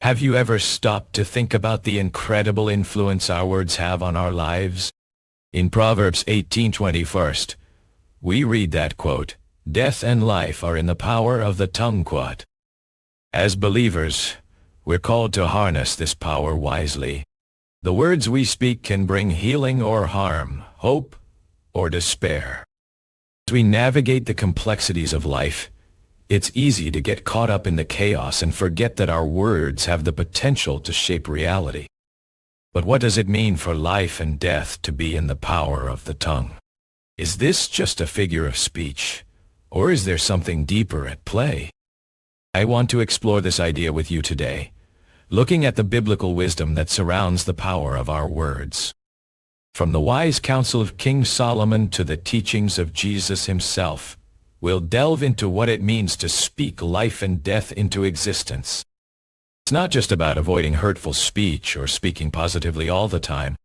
Have you ever stopped to think about the incredible influence our words have on our lives? In Proverbs 18:21, we read that, quote, "Death and life are in the power of the tongue," quote. As believers, we're called to harness this power wisely. The words we speak can bring healing or harm, hope or despair. As we navigate the complexities of life, it's easy to get caught up in the chaos and forget that our words have the potential to shape reality. But what does it mean for life and death to be in the power of the tongue? Is this just a figure of speech, or is there something deeper at play? I want to explore this idea with you today, looking at the biblical wisdom that surrounds the power of our words. From the wise counsel of King Solomon to the teachings of Jesus himself, we'll delve into what it means to speak life and death into existence. It's not just about avoiding hurtful speech or speaking positively all the time.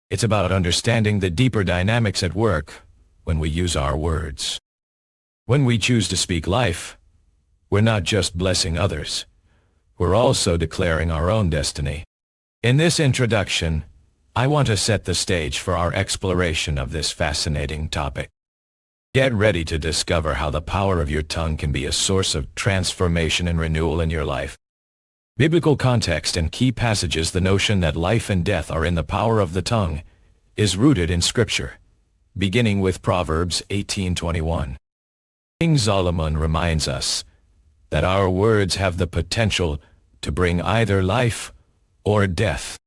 It's about understanding the deeper dynamics at work when we use our words. When we choose to speak life, we're not just blessing others. We're also declaring our own destiny. In this introduction, I want to set the stage for our exploration of this fascinating topic. Get ready to discover how the power of your tongue can be a source of transformation and renewal in your life. Biblical context and key passages. The notion that life and death are in the power of the tongue is rooted in Scripture, beginning with Proverbs 18:21. King Solomon reminds us that our words have the potential to bring either life or death.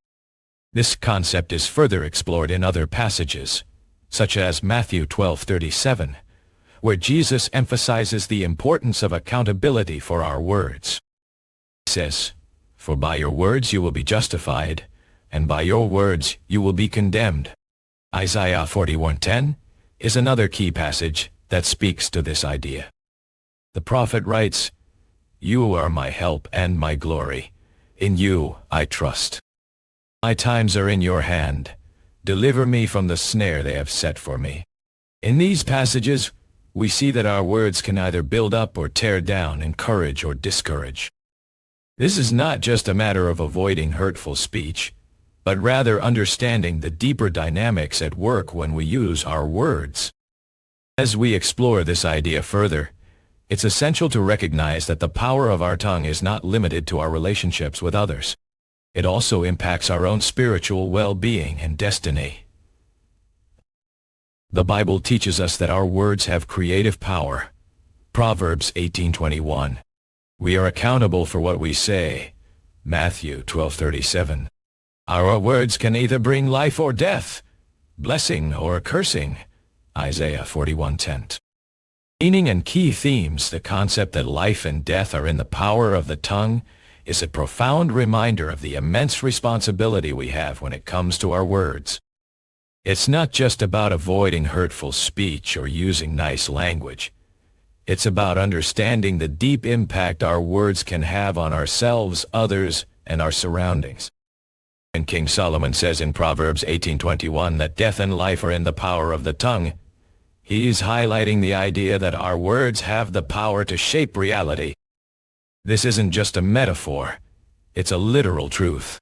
This concept is further explored in other passages, such as Matthew 12:37, where Jesus emphasizes the importance of accountability for our words. He says, "For by your words you will be justified, and by your words you will be condemned." Isaiah 41:10 is another key passage that speaks to this idea. The prophet writes, "You are my help and my glory. In you I trust. My times are in your hand. Deliver me from the snare they have set for me." In these passages, we see that our words can either build up or tear down, encourage or discourage. This is not just a matter of avoiding hurtful speech, but rather understanding the deeper dynamics at work when we use our words. As we explore this idea further, it's essential to recognize that the power of our tongue is not limited to our relationships with others. It also impacts our own spiritual well-being and destiny. The Bible teaches us that our words have creative power. Proverbs 18:21. We are accountable for what we say. Matthew 12:37. Our words can either bring life or death, blessing or cursing. Isaiah 41:10. Meaning and key themes. The concept that life and death are in the power of the tongue is a profound reminder of the immense responsibility we have when it comes to our words. It's not just about avoiding hurtful speech or using nice language. It's about understanding the deep impact our words can have on ourselves, others, and our surroundings. And King Solomon says in Proverbs 18:21 that death and life are in the power of the tongue, he's highlighting the idea that our words have the power to shape reality. This isn't just a metaphor, it's a literal truth.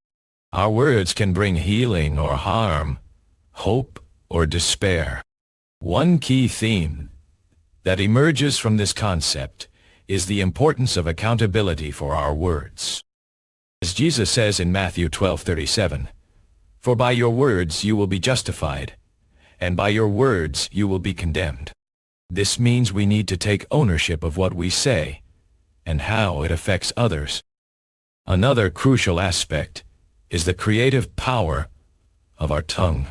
Our words can bring healing or harm, hope or despair. One key theme that emerges from this concept is the importance of accountability for our words. As Jesus says in Matthew 12:37, "For by your words you will be justified, and by your words you will be condemned." This means we need to take ownership of what we say and how it affects others. Another crucial aspect is the creative power of our tongue.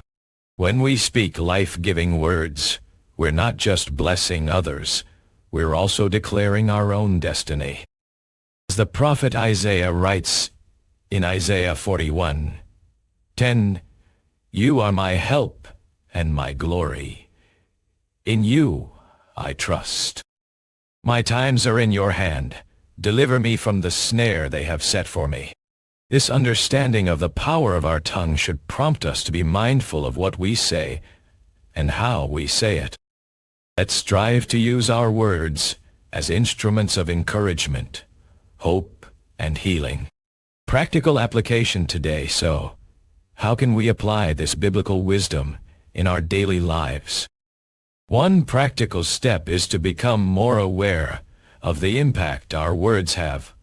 When we speak life-giving words, we're not just blessing others, we're also declaring our own destiny. As the prophet Isaiah writes in Isaiah 41:10, "You are my help and my glory. In you I trust. My times are in your hand. Deliver me from the snare they have set for me." This understanding of the power of our tongue should prompt us to be mindful of what we say and how we say it. Let's strive to use our words as instruments of encouragement, hope, and healing. Practical application today. So, how can we apply this biblical wisdom in our daily lives? One practical step is to become more aware of the impact our words have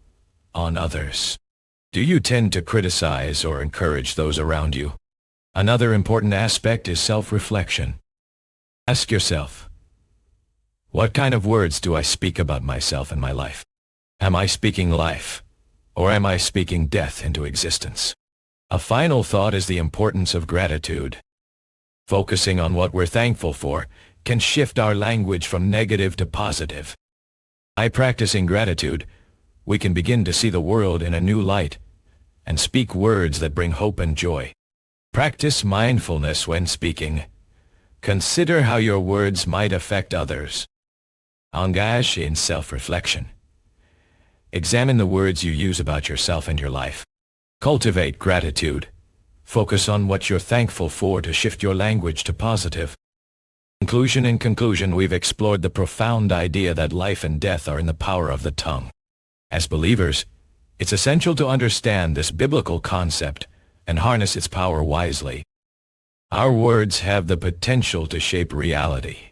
on others. Do you tend to criticize or encourage those around you? Another important aspect is self-reflection. Ask yourself, what kind of words do I speak about myself and my life? Am I speaking life, or am I speaking death into existence? A final thought is the importance of gratitude. Focusing on what we're thankful for can shift our language from negative to positive. By practicing gratitude, we can begin to see the world in a new light and speak words that bring hope and joy. Practice mindfulness when speaking. Consider how your words might affect others. Engage in self-reflection. Examine the words you use about yourself and your life. Cultivate gratitude. Focus on what you're thankful for to shift your language to positive. In conclusion, we've explored the profound idea that life and death are in the power of the tongue. As believers, it's essential to understand this biblical concept and harness its power wisely. Our words have the potential to shape reality,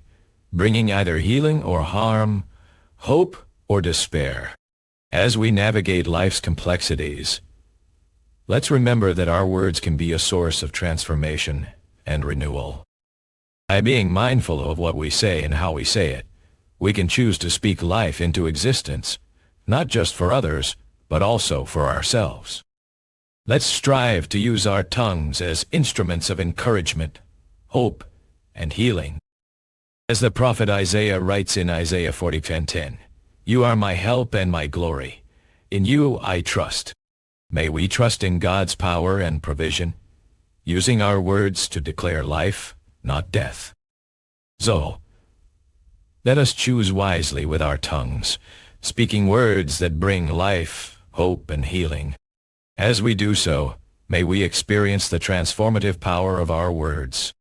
bringing either healing or harm, hope or despair. As we navigate life's complexities, let's remember that our words can be a source of transformation and renewal. By being mindful of what we say and how we say it, we can choose to speak life into existence, not just for others, but also for ourselves. Let's strive to use our tongues as instruments of encouragement, hope, and healing. As the prophet Isaiah writes in Isaiah 40:10, "You are my help and my glory. In you I trust." May we trust in God's power and provision, using our words to declare life, not death. So, let us choose wisely with our tongues, speaking words that bring life, hope, and healing. As we do so, may we experience the transformative power of our words.